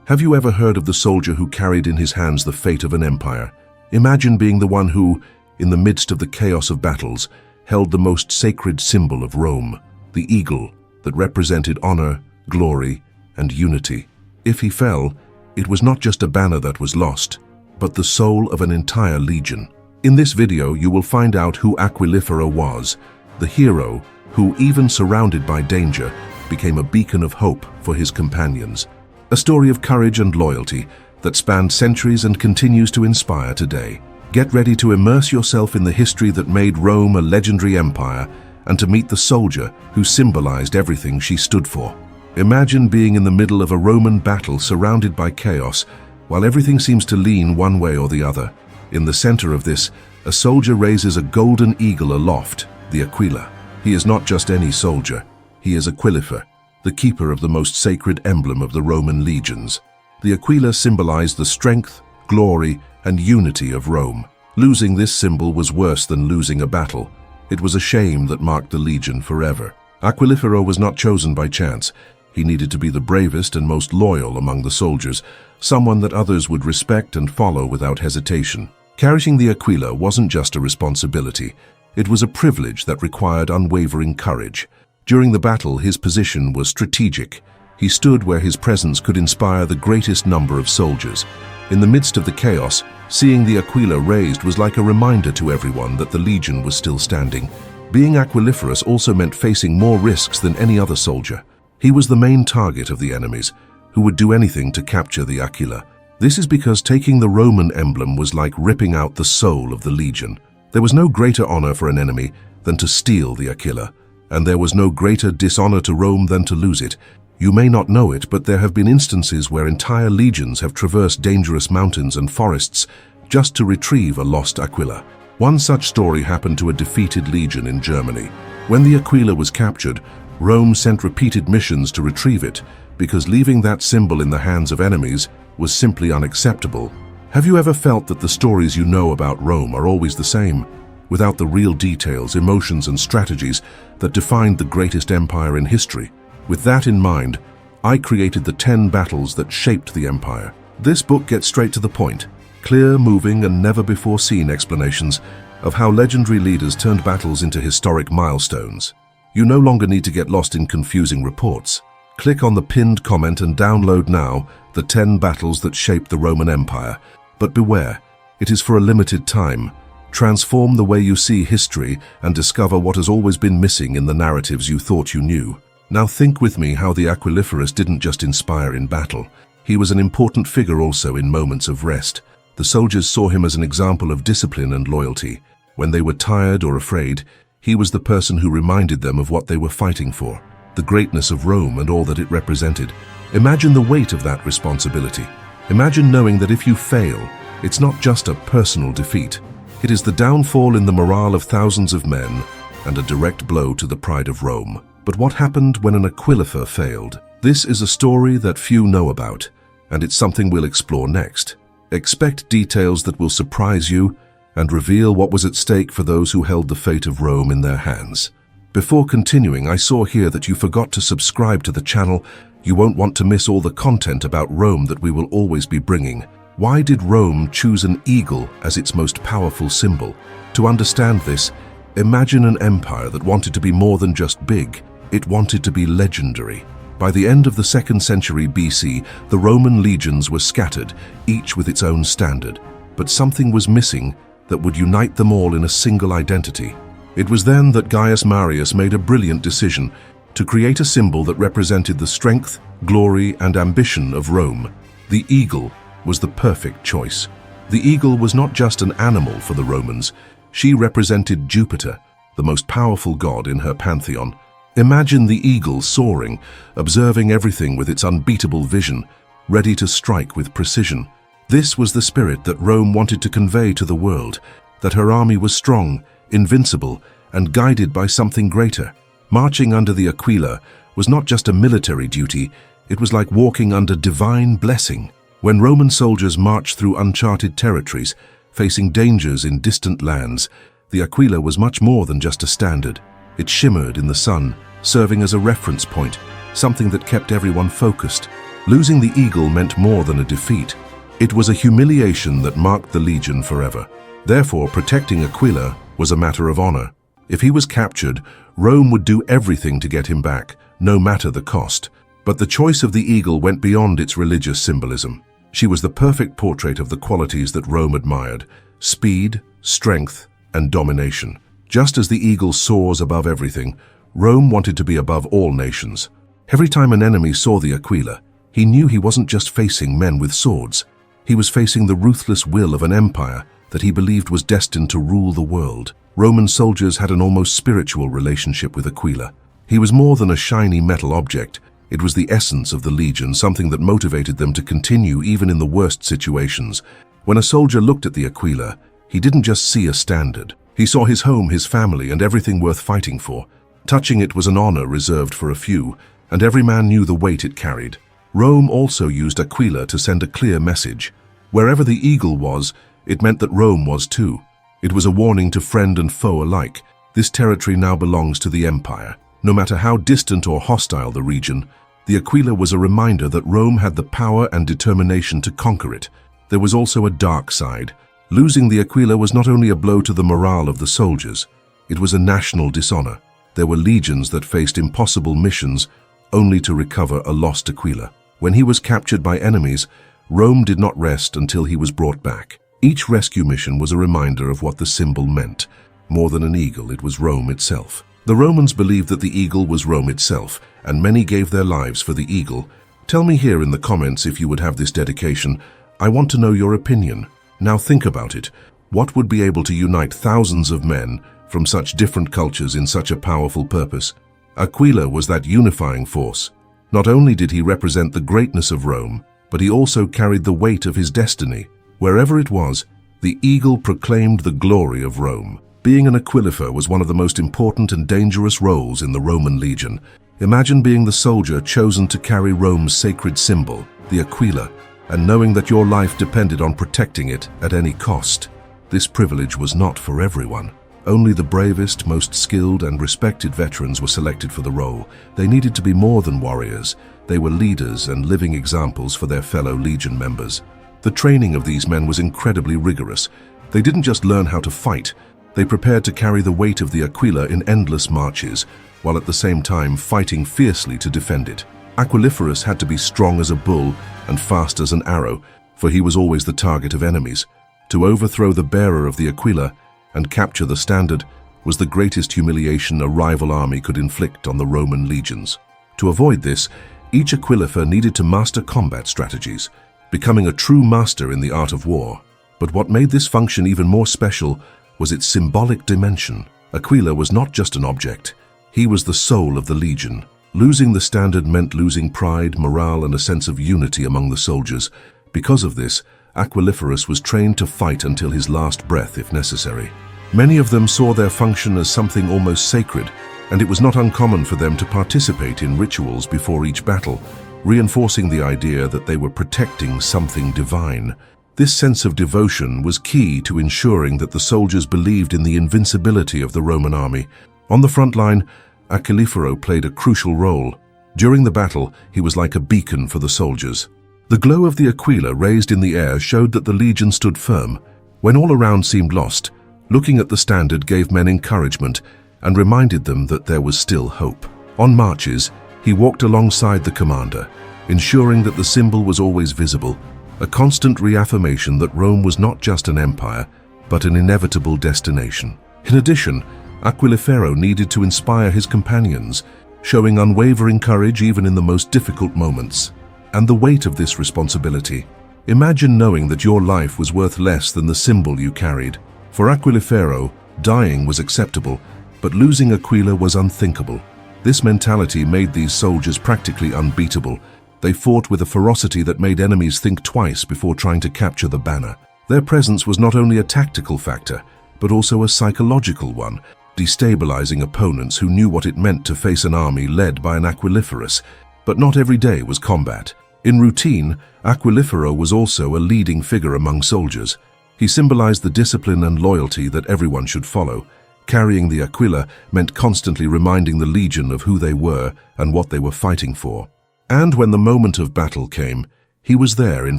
Have you ever heard of the soldier who carried in his hands the fate of an empire? Imagine being the one who, in the midst of the chaos of battles, held the most sacred symbol of Rome, the eagle that represented honor, glory, and unity. If he fell, it was not just a banner that was lost, but the soul of an entire legion. In this video, you will find out who Aquilifer was, the hero who, even surrounded by danger, became a beacon of hope for his companions. A story of courage and loyalty that spanned centuries and continues to inspire today. Get ready to immerse yourself in the history that made Rome a legendary empire and to meet the soldier who symbolized everything she stood for. Imagine being in the middle of a Roman battle surrounded by chaos, while everything seems to lean one way or the other. In the center of this, a soldier raises a golden eagle aloft, the Aquila. He is not just any soldier. He is Aquilifer, the keeper of the most sacred emblem of the Roman legions. The Aquila symbolized the strength, glory, and unity of Rome. Losing this symbol was worse than losing a battle. It was a shame that marked the legion forever. Aquilifer was not chosen by chance. He needed to be the bravest and most loyal among the soldiers, someone that others would respect and follow without hesitation. Carrying the Aquila wasn't just a responsibility. It was a privilege that required unwavering courage. During the battle, his position was strategic. He stood where his presence could inspire the greatest number of soldiers. In the midst of the chaos, seeing the Aquila raised was like a reminder to everyone that the legion was still standing. Being Aquiliferous also meant facing more risks than any other soldier. He was the main target of the enemies, who would do anything to capture the Aquila. This is because taking the Roman emblem was like ripping out the soul of the legion. There was no greater honor for an enemy than to steal the Aquila, and there was no greater dishonor to Rome than to lose it. You may not know it, but there have been instances where entire legions have traversed dangerous mountains and forests just to retrieve a lost Aquila. One such story happened to a defeated legion in Germany. When the Aquila was captured, Rome sent repeated missions to retrieve it, because leaving that symbol in the hands of enemies was simply unacceptable. Have you ever felt that the stories you know about Rome are always the same, without the real details, emotions, and strategies that defined the greatest empire in history? With that in mind, I created the 10 battles that shaped the empire. This book gets straight to the point, clear, moving, and never-before-seen explanations of how legendary leaders turned battles into historic milestones. You no longer need to get lost in confusing reports. Click on the pinned comment and download now the 10 battles that shaped the Roman Empire. But beware, it is for a limited time. Transform the way you see history and discover what has always been missing in the narratives you thought you knew. Now think with me how the Aquiliferous didn't just inspire in battle. He was an important figure also in moments of rest. The soldiers saw him as an example of discipline and loyalty. When they were tired or afraid, he was the person who reminded them of what they were fighting for, the greatness of Rome and all that it represented. Imagine the weight of that responsibility. Imagine knowing that if you fail, it's not just a personal defeat. It is the downfall in the morale of thousands of men and a direct blow to the pride of Rome. But what happened when an Aquilifer failed? This is a story that few know about, and it's something we'll explore next. Expect details that will surprise you and reveal what was at stake for those who held the fate of Rome in their hands. Before continuing, I saw here that you forgot to subscribe to the channel. You won't want to miss all the content about Rome that we will always be bringing. Why did Rome choose an eagle as its most powerful symbol? To understand this, imagine an empire that wanted to be more than just big. It wanted to be legendary. By the end of the 2nd century BC, the Roman legions were scattered, each with its own standard. But something was missing that would unite them all in a single identity. It was then that Gaius Marius made a brilliant decision to create a symbol that represented the strength, glory, and ambition of Rome. The eagle was the perfect choice. The eagle was not just an animal for the Romans. She represented Jupiter, the most powerful god in her pantheon. Imagine the eagle soaring, observing everything with its unbeatable vision, ready to strike with precision. This was the spirit that Rome wanted to convey to the world, that her army was strong, invincible, and guided by something greater. Marching under the Aquila was not just a military duty, it was like walking under divine blessing. When Roman soldiers marched through uncharted territories, facing dangers in distant lands, the Aquila was much more than just a standard. It shimmered in the sun, serving as a reference point, something that kept everyone focused. Losing the eagle meant more than a defeat. It was a humiliation that marked the legion forever. Therefore, protecting Aquila was a matter of honor. If he was captured, Rome would do everything to get him back, no matter the cost. But the choice of the eagle went beyond its religious symbolism. She was the perfect portrait of the qualities that Rome admired: speed, strength, and domination. Just as the eagle soars above everything, Rome wanted to be above all nations. Every time an enemy saw the Aquila, he knew he wasn't just facing men with swords. He was facing the ruthless will of an empire that he believed was destined to rule the world. Roman soldiers had an almost spiritual relationship with Aquila. He was more than a shiny metal object. It was the essence of the legion, something that motivated them to continue even in the worst situations. When a soldier looked at the Aquila, he didn't just see a standard. He saw his home, his family, and everything worth fighting for. Touching it was an honor reserved for a few, and every man knew the weight it carried. Rome also used Aquila to send a clear message. Wherever the eagle was, it meant that Rome was too. It was a warning to friend and foe alike. This territory now belongs to the empire. No matter how distant or hostile the region, the Aquila was a reminder that Rome had the power and determination to conquer it. There was also a dark side. Losing the Aquila was not only a blow to the morale of the soldiers, it was a national dishonor. There were legions that faced impossible missions only to recover a lost Aquila. When he was captured by enemies, Rome did not rest until he was brought back. Each rescue mission was a reminder of what the symbol meant. More than an eagle, it was Rome itself. The Romans believed that the eagle was Rome itself, and many gave their lives for the eagle. Tell me here in the comments if you would have this dedication. I want to know your opinion. Now think about it. What would be able to unite thousands of men from such different cultures in such a powerful purpose? Aquila was that unifying force. Not only did he represent the greatness of Rome, but he also carried the weight of his destiny. Wherever it was, the eagle proclaimed the glory of Rome. Being an Aquilifer was one of the most important and dangerous roles in the Roman legion. Imagine being the soldier chosen to carry Rome's sacred symbol, the Aquila, and knowing that your life depended on protecting it at any cost. This privilege was not for everyone. Only the bravest, most skilled and respected veterans were selected for the role. They needed to be more than warriors. They were leaders and living examples for their fellow legion members. The training of these men was incredibly rigorous. They didn't just learn how to fight. They prepared to carry the weight of the Aquila in endless marches, while at the same time fighting fiercely to defend it. Aquiliferus had to be strong as a bull and fast as an arrow, for he was always the target of enemies. To overthrow the bearer of the Aquila and capture the standard was the greatest humiliation a rival army could inflict on the Roman legions. To avoid this, each Aquilifer needed to master combat strategies, becoming a true master in the art of war. But what made this function even more special was its symbolic dimension. Aquila was not just an object. He was the soul of the legion. Losing the standard meant losing pride, morale, and a sense of unity among the soldiers. Because of this, Aquiliferus was trained to fight until his last breath if necessary. Many of them saw their function as something almost sacred, and it was not uncommon for them to participate in rituals before each battle, reinforcing the idea that they were protecting something divine. This sense of devotion was key to ensuring that the soldiers believed in the invincibility of the Roman army. On the front line, Aquilifero played a crucial role. During the battle, he was like a beacon for the soldiers. The glow of the Aquila raised in the air showed that the legion stood firm. When all around seemed lost, looking at the standard gave men encouragement and reminded them that there was still hope. On marches, he walked alongside the commander, ensuring that the symbol was always visible, a constant reaffirmation that Rome was not just an empire, but an inevitable destination. In addition, Aquilifero needed to inspire his companions, showing unwavering courage even in the most difficult moments. And the weight of this responsibility. Imagine knowing that your life was worth less than the symbol you carried. For Aquilifero, dying was acceptable, but losing Aquila was unthinkable. This mentality made these soldiers practically unbeatable. They fought with a ferocity that made enemies think twice before trying to capture the banner. Their presence was not only a tactical factor, but also a psychological one, destabilizing opponents who knew what it meant to face an army led by an Aquiliferus. But not every day was combat. In routine, Aquilifero was also a leading figure among soldiers. He symbolized the discipline and loyalty that everyone should follow. Carrying the Aquila meant constantly reminding the legion of who they were and what they were fighting for. And when the moment of battle came, he was there in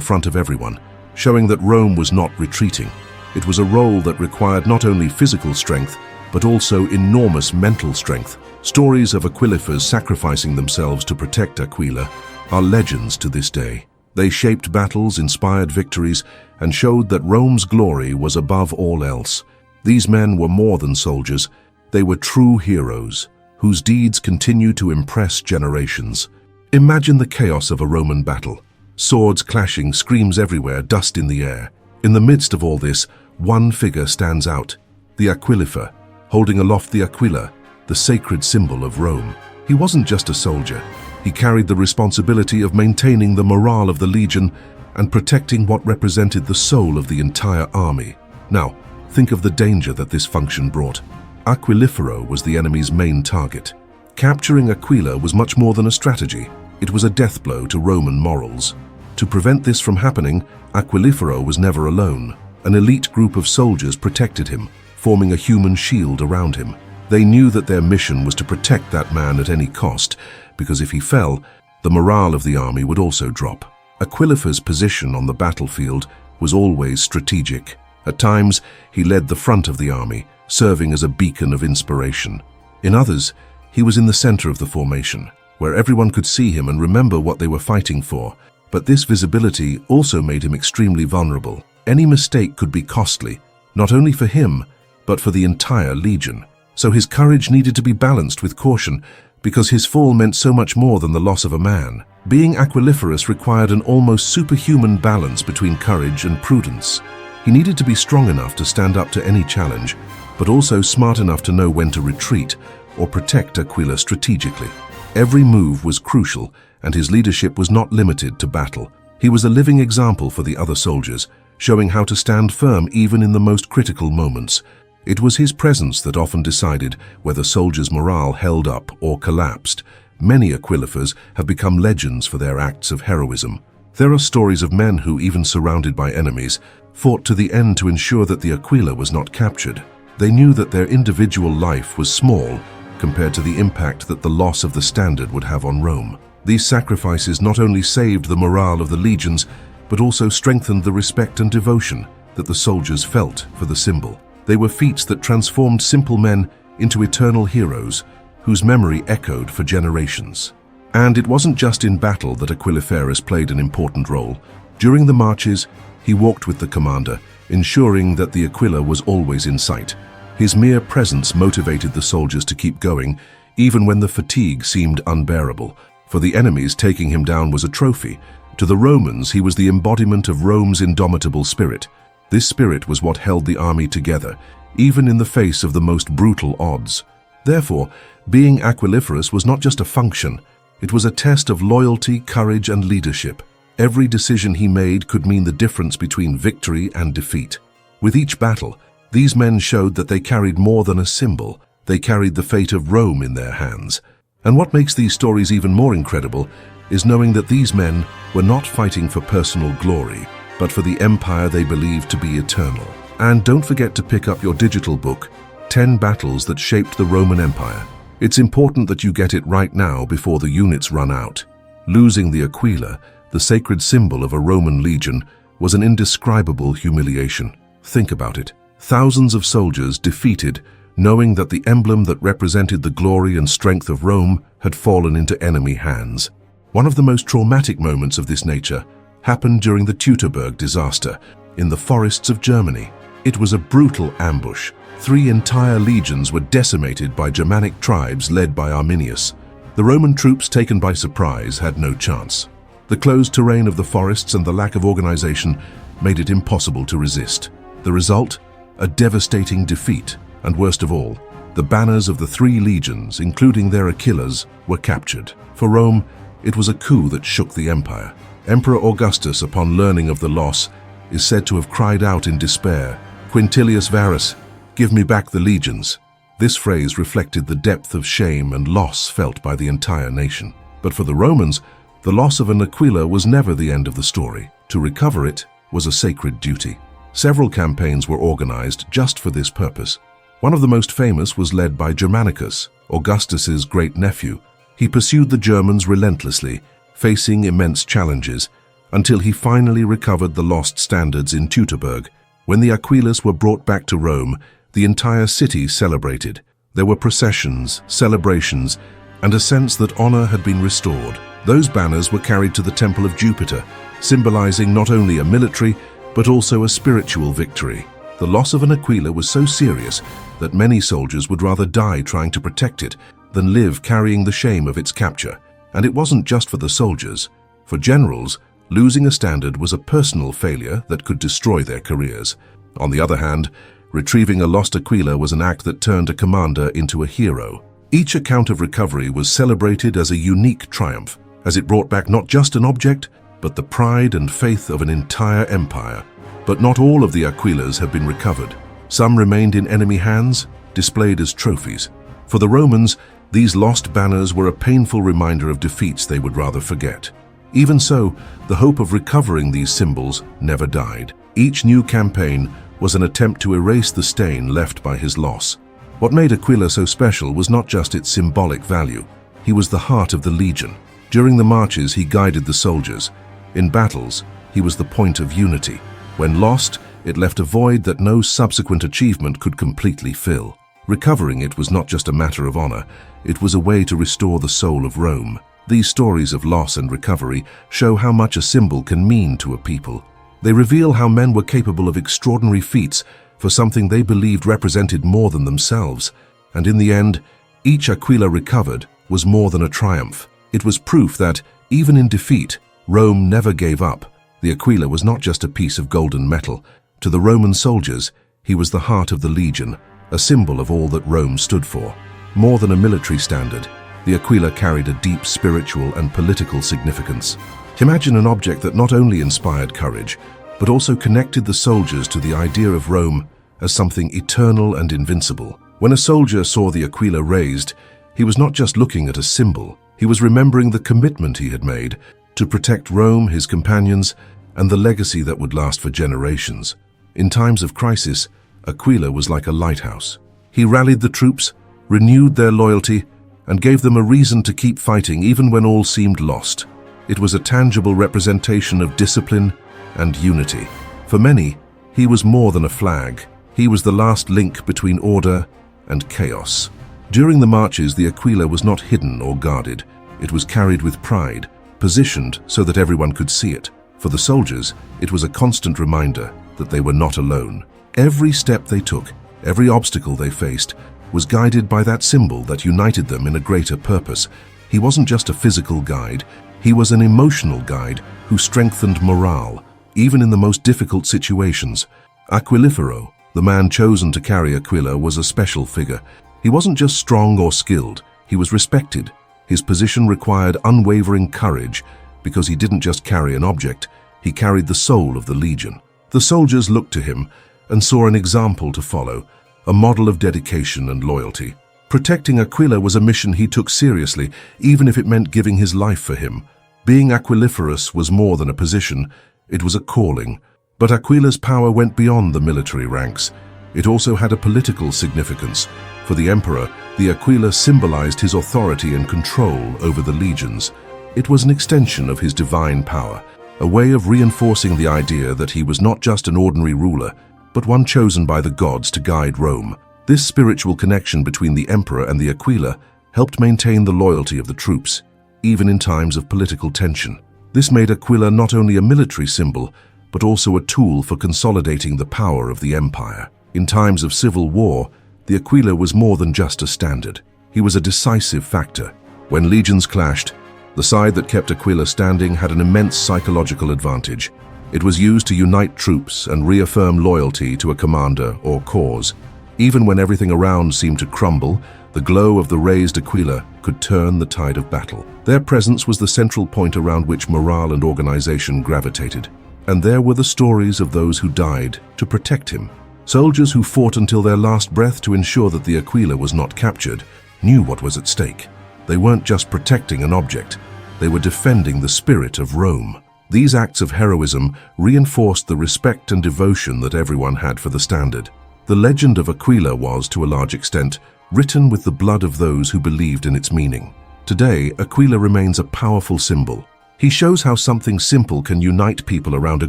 front of everyone, showing that Rome was not retreating. It was a role that required not only physical strength, but also enormous mental strength. Stories of Aquilifers sacrificing themselves to protect Aquila are legends to this day. They shaped battles, inspired victories, and showed that Rome's glory was above all else. These men were more than soldiers. They were true heroes, whose deeds continue to impress generations. Imagine the chaos of a Roman battle. Swords clashing, screams everywhere, dust in the air. In the midst of all this, one figure stands out, the Aquilifer, holding aloft the Aquila, the sacred symbol of Rome. He wasn't just a soldier. He carried the responsibility of maintaining the morale of the legion and protecting what represented the soul of the entire army. Now, think of the danger that this function brought. Aquilifero was the enemy's main target. Capturing Aquila was much more than a strategy. It was a death blow to Roman morals. To prevent this from happening, Aquilifero was never alone. An elite group of soldiers protected him, forming a human shield around him. They knew that their mission was to protect that man at any cost, because if he fell, the morale of the army would also drop. Aquilifer's position on the battlefield was always strategic. At times, he led the front of the army, serving as a beacon of inspiration. In others, he was in the center of the formation, where everyone could see him and remember what they were fighting for. But this visibility also made him extremely vulnerable. Any mistake could be costly, not only for him, but for the entire legion. So his courage needed to be balanced with caution, because his fall meant so much more than the loss of a man. Being Aquiliferous required an almost superhuman balance between courage and prudence. He needed to be strong enough to stand up to any challenge, but also smart enough to know when to retreat or protect Aquila strategically. Every move was crucial, and his leadership was not limited to battle. He was a living example for the other soldiers, showing how to stand firm even in the most critical moments. It was his presence that often decided whether soldiers' morale held up or collapsed. Many Aquilifers have become legends for their acts of heroism. There are stories of men who, even surrounded by enemies, fought to the end to ensure that the Aquila was not captured. They knew that their individual life was small compared to the impact that the loss of the standard would have on Rome. These sacrifices not only saved the morale of the legions, but also strengthened the respect and devotion that the soldiers felt for the symbol. They were feats that transformed simple men into eternal heroes, whose memory echoed for generations. And it wasn't just in battle that Aquiliferus played an important role. During the marches, he walked with the commander, ensuring that the Aquila was always in sight. His mere presence motivated the soldiers to keep going, even when the fatigue seemed unbearable. For the enemies, taking him down was a trophy. To the Romans, he was the embodiment of Rome's indomitable spirit. This spirit was what held the army together, even in the face of the most brutal odds. Therefore, being Aquiliferous was not just a function. It was a test of loyalty, courage, and leadership. Every decision he made could mean the difference between victory and defeat. With each battle, these men showed that they carried more than a symbol. They carried the fate of Rome in their hands. And what makes these stories even more incredible is knowing that these men were not fighting for personal glory, but for the empire they believed to be eternal. And don't forget to pick up your digital book, 10 Battles That Shaped the Roman Empire. It's important that you get it right now before the units run out. Losing the Aquila, the sacred symbol of a Roman legion, was an indescribable humiliation. Think about it. Thousands of soldiers defeated, knowing that the emblem that represented the glory and strength of Rome had fallen into enemy hands. One of the most traumatic moments of this nature happened during the Teutoburg disaster in the forests of Germany. It was a brutal ambush. 3 entire legions were decimated by Germanic tribes led by Arminius. The Roman troops, taken by surprise, had no chance. The closed terrain of the forests and the lack of organization made it impossible to resist. The result? A devastating defeat, and worst of all, the banners of the 3 legions, including their Achilles, were captured. For Rome, it was a coup that shook the empire. Emperor Augustus, upon learning of the loss, is said to have cried out in despair, "Quintilius Varus, give me back the legions." This phrase reflected the depth of shame and loss felt by the entire nation. But for the Romans, the loss of an Aquila was never the end of the story. To recover it was a sacred duty. Several campaigns were organized just for this purpose. One of the most famous was led by Germanicus, Augustus's great-nephew. He pursued the Germans relentlessly, facing immense challenges, until he finally recovered the lost standards in Teutoburg. When the Aquilas were brought back to Rome, the entire city celebrated. There were processions, celebrations, and a sense that honor had been restored. Those banners were carried to the Temple of Jupiter, symbolizing not only a military, but also a spiritual victory. The loss of an Aquila was so serious that many soldiers would rather die trying to protect it than live carrying the shame of its capture. And it wasn't just for the soldiers. For generals, losing a standard was a personal failure that could destroy their careers. On the other hand, retrieving a lost Aquila was an act that turned a commander into a hero. Each account of recovery was celebrated as a unique triumph, as it brought back not just an object, but the pride and faith of an entire empire. But not all of the Aquilas have been recovered. Some remained in enemy hands, displayed as trophies. For the Romans, these lost banners were a painful reminder of defeats they would rather forget. Even so, the hope of recovering these symbols never died. Each new campaign was an attempt to erase the stain left by his loss. What made Aquila so special was not just its symbolic value. He was the heart of the legion. During the marches, he guided the soldiers. In battles, he was the point of unity. When lost, it left a void that no subsequent achievement could completely fill. Recovering it was not just a matter of honor, it was a way to restore the soul of Rome. These stories of loss and recovery show how much a symbol can mean to a people. They reveal how men were capable of extraordinary feats for something they believed represented more than themselves. And in the end, each Aquila recovered was more than a triumph. It was proof that, even in defeat, Rome never gave up. The Aquila was not just a piece of golden metal. To the Roman soldiers, he was the heart of the legion, a symbol of all that Rome stood for. More than a military standard, the Aquila carried a deep spiritual and political significance. Imagine an object that not only inspired courage, but also connected the soldiers to the idea of Rome as something eternal and invincible. When a soldier saw the Aquila raised, he was not just looking at a symbol, he was remembering the commitment he had made to protect Rome, his companions, and the legacy that would last for generations. In times of crisis, Aquila was like a lighthouse. He rallied the troops, renewed their loyalty, and gave them a reason to keep fighting even when all seemed lost. It was a tangible representation of discipline and unity. For many, he was more than a flag. He was the last link between order and chaos. During the marches, the Aquila was not hidden or guarded. It was carried with pride, positioned so that everyone could see it. For the soldiers, it was a constant reminder that they were not alone. Every step they took, every obstacle they faced, was guided by that symbol that united them in a greater purpose. He wasn't just a physical guide, he was an emotional guide who strengthened morale, even in the most difficult situations. Aquilifero, the man chosen to carry Aquila, was a special figure. He wasn't just strong or skilled, he was respected. His position required unwavering courage because he didn't just carry an object, he carried the soul of the legion. The soldiers looked to him and saw an example to follow, a model of dedication and loyalty. Protecting Aquila was a mission he took seriously, even if it meant giving his life for him. Being Aquiliferous was more than a position, it was a calling. But Aquila's power went beyond the military ranks. It also had a political significance. For the emperor, the Aquila symbolized his authority and control over the legions. It was an extension of his divine power, a way of reinforcing the idea that he was not just an ordinary ruler, but one chosen by the gods to guide Rome. This spiritual connection between the emperor and the Aquila helped maintain the loyalty of the troops, even in times of political tension. This made Aquila not only a military symbol, but also a tool for consolidating the power of the empire. In times of civil war, the Aquila was more than just a standard. He was a decisive factor. When legions clashed, the side that kept Aquila standing had an immense psychological advantage. It was used to unite troops and reaffirm loyalty to a commander or cause. Even when everything around seemed to crumble, the glow of the raised Aquila could turn the tide of battle. Their presence was the central point around which morale and organization gravitated. And there were the stories of those who died to protect him. Soldiers who fought until their last breath to ensure that the Aquila was not captured knew what was at stake. They weren't just protecting an object, they were defending the spirit of Rome. These acts of heroism reinforced the respect and devotion that everyone had for the standard. The legend of Aquila was, to a large extent, written with the blood of those who believed in its meaning. Today, Aquila remains a powerful symbol, He shows how something simple can unite people around a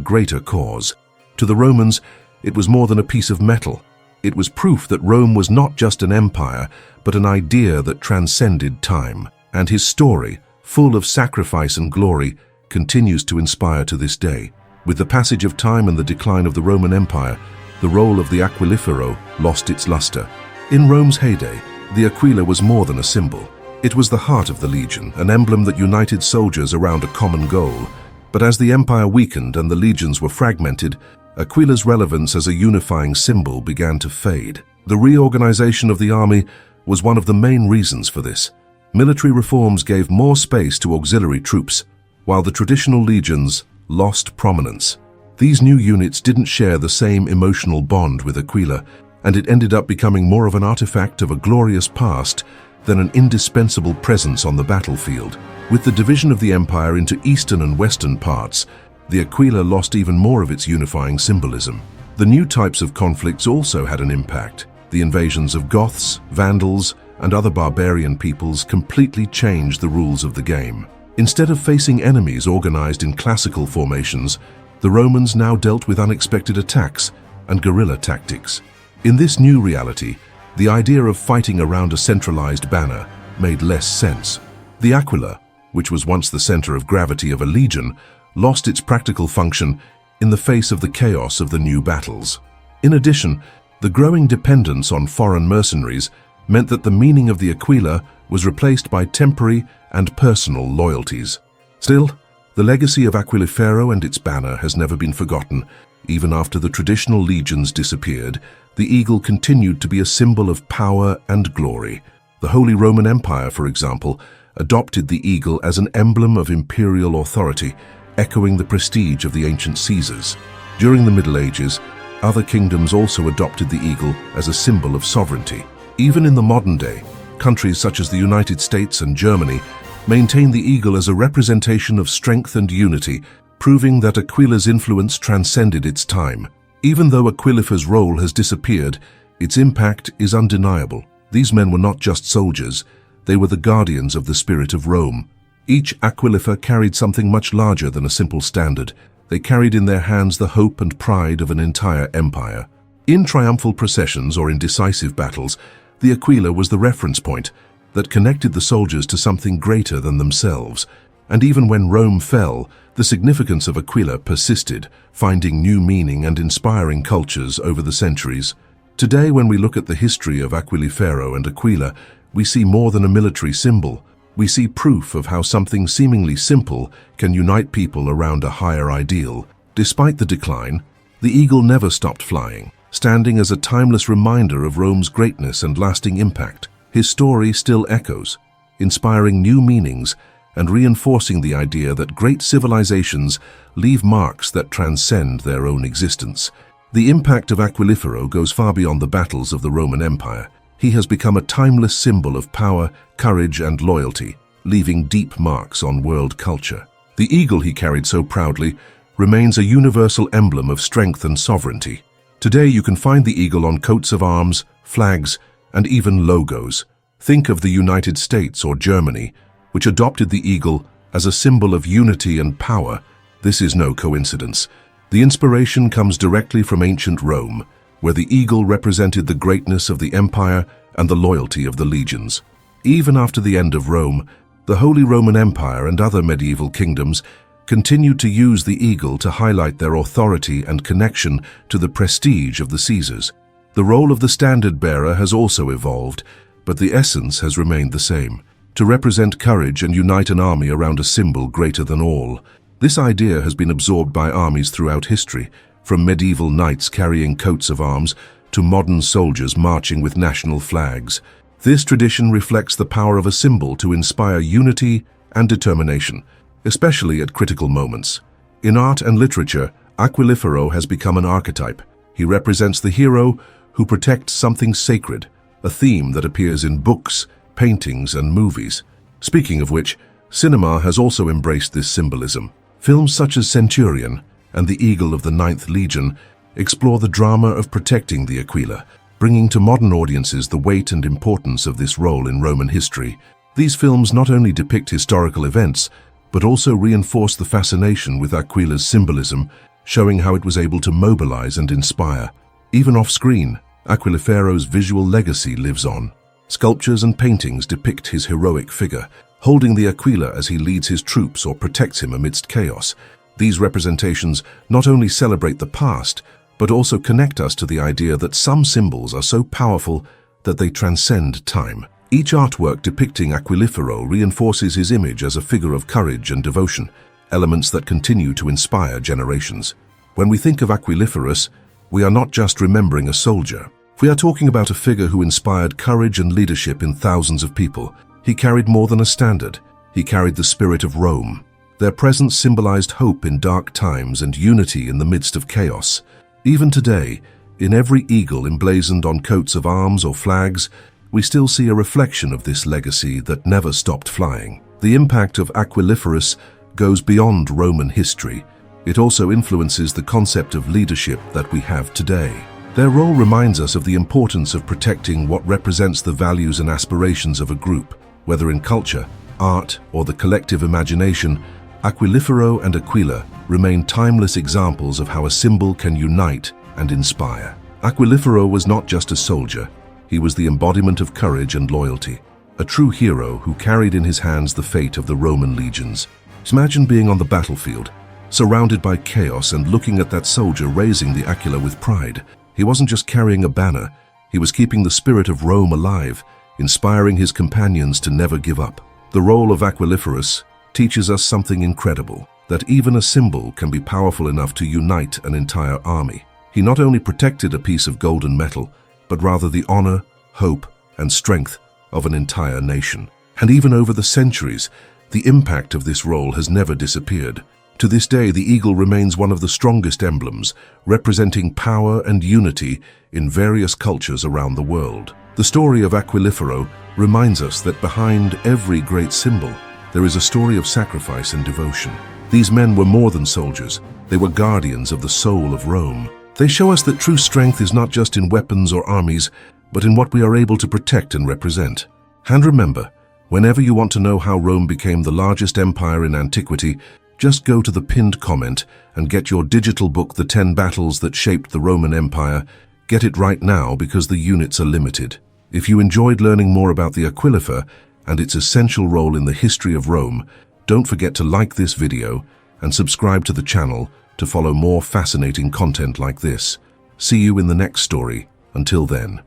greater cause. To the Romans, it was more than a piece of metal. It was proof that Rome was not just an empire, but an idea that transcended time. And his story, full of sacrifice and glory, continues to inspire to this day. With the passage of time and the decline of the Roman Empire, the role of the Aquilifero lost its luster. In Rome's heyday, the Aquila was more than a symbol. It was the heart of the legion, an emblem that united soldiers around a common goal. But as the empire weakened and the legions were fragmented, Aquila's relevance as a unifying symbol began to fade. The reorganization of the army was one of the main reasons for this. Military reforms gave more space to auxiliary troops, while the traditional legions lost prominence. These new units didn't share the same emotional bond with Aquila, and it ended up becoming more of an artifact of a glorious past than an indispensable presence on the battlefield. With the division of the empire into eastern and western parts, the Aquila lost even more of its unifying symbolism. The new types of conflicts also had an impact. The invasions of Goths, Vandals, and other barbarian peoples completely changed the rules of the game. Instead of facing enemies organized in classical formations, the Romans now dealt with unexpected attacks and guerrilla tactics. In this new reality, the idea of fighting around a centralized banner made less sense. The Aquila, which was once the center of gravity of a legion, lost its practical function in the face of the chaos of the new battles. In addition, the growing dependence on foreign mercenaries meant that the meaning of the Aquila was replaced by temporary and personal loyalties. Still, the legacy of Aquilifero and its banner has never been forgotten. Even after the traditional legions disappeared, the eagle continued to be a symbol of power and glory. The Holy Roman Empire, for example, adopted the eagle as an emblem of imperial authority, echoing the prestige of the ancient Caesars. During the Middle Ages, other kingdoms also adopted the eagle as a symbol of sovereignty. Even in the modern day, countries such as the United States and Germany maintain the eagle as a representation of strength and unity, proving that Aquila's influence transcended its time. Even though Aquilifer's role has disappeared, its impact is undeniable. These men were not just soldiers, they were the guardians of the spirit of Rome. Each Aquilifer carried something much larger than a simple standard. They carried in their hands the hope and pride of an entire empire. In triumphal processions or in decisive battles, the Aquila was the reference point that connected the soldiers to something greater than themselves. And even when Rome fell, the significance of Aquila persisted, finding new meaning and inspiring cultures over the centuries. Today, when we look at the history of Aquilifero and Aquila, we see more than a military symbol. We see proof of how something seemingly simple can unite people around a higher ideal. Despite the decline, the eagle never stopped flying, standing as a timeless reminder of Rome's greatness and lasting impact. His story still echoes, inspiring new meanings and reinforcing the idea that great civilizations leave marks that transcend their own existence. The impact of Aquilifero goes far beyond the battles of the Roman Empire. He has become a timeless symbol of power, courage, and loyalty, leaving deep marks on world culture. The eagle he carried so proudly remains a universal emblem of strength and sovereignty. Today you can find the eagle on coats of arms, flags, and even logos. Think of the United States or Germany, which adopted the eagle as a symbol of unity and power. This is no coincidence. The inspiration comes directly from ancient Rome, where the eagle represented the greatness of the empire and the loyalty of the legions. Even after the end of Rome, the Holy Roman Empire and other medieval kingdoms continued to use the eagle to highlight their authority and connection to the prestige of the Caesars. The role of the standard-bearer has also evolved, but the essence has remained the same: to represent courage and unite an army around a symbol greater than all. This idea has been absorbed by armies throughout history, from medieval knights carrying coats of arms to modern soldiers marching with national flags. This tradition reflects the power of a symbol to inspire unity and determination, especially at critical moments. In art and literature, Aquilifero has become an archetype. He represents the hero who protects something sacred, a theme that appears in books, paintings, and movies. Speaking of which, cinema has also embraced this symbolism. Films such as Centurion and The Eagle of the Ninth Legion explore the drama of protecting the Aquila, bringing to modern audiences the weight and importance of this role in Roman history. These films not only depict historical events, but also reinforced the fascination with Aquila's symbolism, showing how it was able to mobilize and inspire. Even off-screen, Aquilifero's visual legacy lives on. Sculptures and paintings depict his heroic figure, holding the Aquila as he leads his troops or protects him amidst chaos. These representations not only celebrate the past, but also connect us to the idea that some symbols are so powerful that they transcend time. Each artwork depicting Aquilifero reinforces his image as a figure of courage and devotion, elements that continue to inspire generations. When we think of Aquiliferus, we are not just remembering a soldier. We are talking about a figure who inspired courage and leadership in thousands of people. He carried more than a standard. He carried the spirit of Rome. Their presence symbolized hope in dark times and unity in the midst of chaos. Even today, in every eagle emblazoned on coats of arms or flags, we still see a reflection of this legacy that never stopped flying. The impact of Aquiliferus goes beyond Roman history. It also influences the concept of leadership that we have today. Their role reminds us of the importance of protecting what represents the values and aspirations of a group. Whether in culture, art, or the collective imagination, Aquilifero and Aquila remain timeless examples of how a symbol can unite and inspire. Aquilifero was not just a soldier. He was the embodiment of courage and loyalty, a true hero who carried in his hands the fate of the Roman legions. Imagine being on the battlefield, surrounded by chaos and looking at that soldier raising the Aquila with pride. He wasn't just carrying a banner, he was keeping the spirit of Rome alive, inspiring his companions to never give up. The role of Aquiliferus teaches us something incredible, that even a symbol can be powerful enough to unite an entire army. He not only protected a piece of golden metal, but rather the honor, hope, and strength of an entire nation. And even over the centuries, the impact of this role has never disappeared. To this day, the eagle remains one of the strongest emblems, representing power and unity in various cultures around the world. The story of Aquilifero reminds us that behind every great symbol, there is a story of sacrifice and devotion. These men were more than soldiers. They were guardians of the soul of Rome. They show us that true strength is not just in weapons or armies, but in what we are able to protect and represent. And remember, whenever you want to know how Rome became the largest empire in antiquity, just go to the pinned comment and get your digital book, The 10 Battles That Shaped the Roman Empire. Get it right now because the units are limited. If you enjoyed learning more about the Aquilifer and its essential role in the history of Rome, don't forget to like this video and subscribe to the channel to follow more fascinating content like this. See you in the next story. Until then.